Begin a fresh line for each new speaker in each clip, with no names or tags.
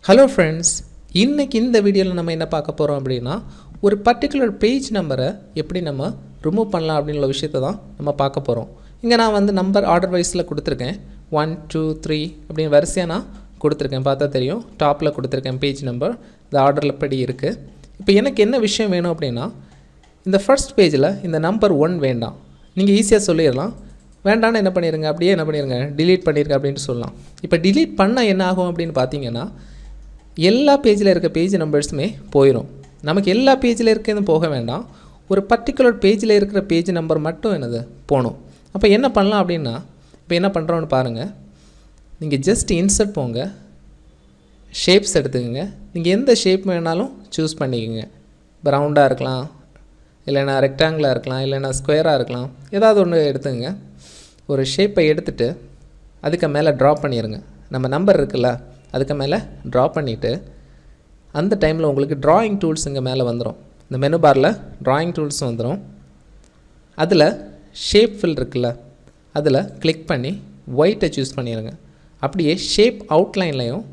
Hello friends, இன்றைக்கி இந்த வீடியோவில் நம்ம என்ன பார்க்க போகிறோம் அப்படின்னா, ஒரு பர்டிகுலர் பேஜ் நம்பரை எப்படி நம்ம ரிமூவ் பண்ணலாம் அப்படின்ற விஷயத்தை தான் நம்ம பார்க்க போகிறோம். இங்கே நான் வந்து நம்பர் ஆர்டர் வைஸில் கொடுத்துருக்கேன். 1 2 3 அப்படின்னு வரிசையாக நான் கொடுத்துருக்கேன். பார்த்தா தெரியும், டாப்பில் கொடுத்துருக்கேன் பேஜ் நம்பர். இந்த ஆர்டரில் படி இருக்குது. இப்போ எனக்கு என்ன விஷயம் வேணும் அப்படின்னா, இந்த ஃபர்ஸ்ட் பேஜில் இந்த நம்பர் 1 வேண்டாம். நீங்கள் ஈஸியாக சொல்லிடலாம். வேண்டான்னு என்ன பண்ணிடுங்க, அப்படியே என்ன பண்ணிடுங்க, டிலீட் பண்ணிடுங்க அப்படின்ட்டு சொல்லலாம். இப்போ டிலீட் பண்ணால் என்ன ஆகும் அப்படின்னு பார்த்தீங்கன்னா, எல்லா பேஜில் இருக்க பேஜ் நம்பர்ஸுமே போயிடும். நமக்கு எல்லா பேஜில் இருக்கிறது போக வேண்டாம், ஒரு பர்டிகுலர் பேஜில் இருக்கிற பேஜ் நம்பர் மட்டும் என்னது போகணும். அப்போ என்ன பண்ணலாம் அப்படின்னா, இப்போ என்ன பண்ணுறோன்னு பாருங்கள். நீங்கள் ஜஸ்ட் இன்சர்ட் போங்க, ஷேப்ஸ் எடுத்துக்கோங்க. நீங்கள் எந்த ஷேப் வேணாலும் சூஸ் பண்ணிக்கோங்க. ரவுண்டாக இருக்கலாம், இல்லைனா ரெக்டாங்கிளாக இருக்கலாம், இல்லைனா ஸ்கொயராக இருக்கலாம். ஏதாவது ஒன்று எடுத்துங்க. ஒரு ஷேப்பை எடுத்துகிட்டு அதுக்கு மேலே ட்ரா பண்ணிடுங்க. நம்ம நம்பர் இருக்குல்ல, அதுக்கு மேலே ட்ரா பண்ணிவிட்டு அந்த டைமில் உங்களுக்கு ட்ராயிங் டூல்ஸ் இங்கே மேலே வந்துடும். இந்த மெனு பாரில் ட்ராயிங் டூல்ஸ் வந்துடும். அதில் ஷேப் ஃபில் இருக்குல்ல, அதில் கிளிக் பண்ணி ஒயிட்டை சூஸ் பண்ணிடுங்க. அப்படியே ஷேப் அவுட்லைன்லையும்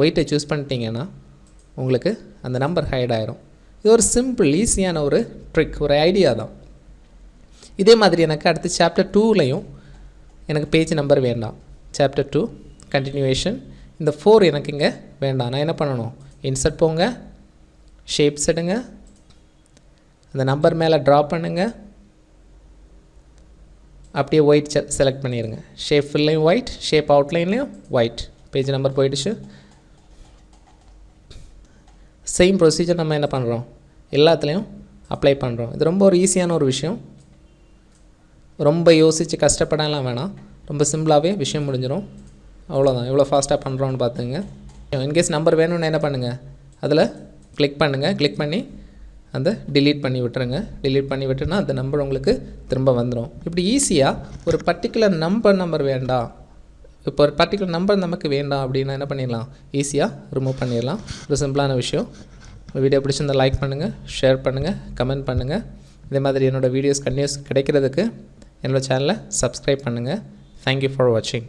ஒயிட்டை சூஸ் பண்ணிட்டீங்கன்னா உங்களுக்கு அந்த நம்பர் ஹைட் ஆயிரும். இது ஒரு சிம்பிள் ஈஸியான ஒரு ட்ரிக், ஒரு ஐடியா தான். இதே மாதிரி எனக்கு அடுத்து சாப்டர் 2லையும் எனக்கு பேஜ் நம்பர் வேண்டாம். Chapter 2 continuation. இந்த 4 எனக்கு இங்கே வேண்டாம். நான் என்ன பண்ணணும், இன்சர்ட் போங்க, ஷேப்ஸ் எடுங்க, அந்த நம்பர் மேலே ட்ரா பண்ணுங்கள், அப்படியே ஒயிட் செலக்ட் பண்ணிடுங்க. ஷேப் ஃபில்லையும் ஒயிட், ஷேப் அவுட்லைன்லேயும் ஒயிட். பேஜ் நம்பர் போயிடுச்சு. சேம் ப்ரொசீஜர் நம்ம என்ன பண்ணுறோம், எல்லாத்துலேயும் அப்ளை பண்ணுறோம். இது ரொம்ப ஒரு ஈஸியான ஒரு விஷயம். ரொம்ப யோசித்து கஷ்டப்படலாம் வேணாம், ரொம்ப சிம்பிளாகவே விஷயம் முடிஞ்சிடும். அவ்வளோதான். எவ்வளோ ஃபாஸ்ட்டாக பண்ணுறோன்னு பார்த்துங்க. இன்கேஸ் நம்பர் வேணும்னு என்ன பண்ணுங்கள், அதில் கிளிக் பண்ணுங்கள். கிளிக் பண்ணி அந்த டிலீட் பண்ணி விட்டுருங்க. டிலீட் பண்ணி விட்டுனா அந்த நம்பர் உங்களுக்கு திரும்ப வந்துடும். இப்படி ஈஸியாக ஒரு பர்டிகுலர் நம்பர் வேண்டாம், இப்போ ஒரு பர்டிகுலர் நம்பர் நமக்கு வேண்டாம் அப்படின்னா என்ன பண்ணிடலாம், ஈஸியாக ரிமூவ் பண்ணிடலாம். ஒரு சிம்பிளான விஷயம். வீடியோ பிடிச்சிருந்தால் லைக் பண்ணுங்கள், ஷேர் பண்ணுங்கள், கமெண்ட் பண்ணுங்கள். இதே மாதிரி என்னோடய வீடியோஸ் கண்டினியூஸ் கிடைக்கிறதுக்கு என்னோடய சேனலை சப்ஸ்கிரைப் பண்ணுங்கள். தேங்க்யூ ஃபார் வாட்சிங்.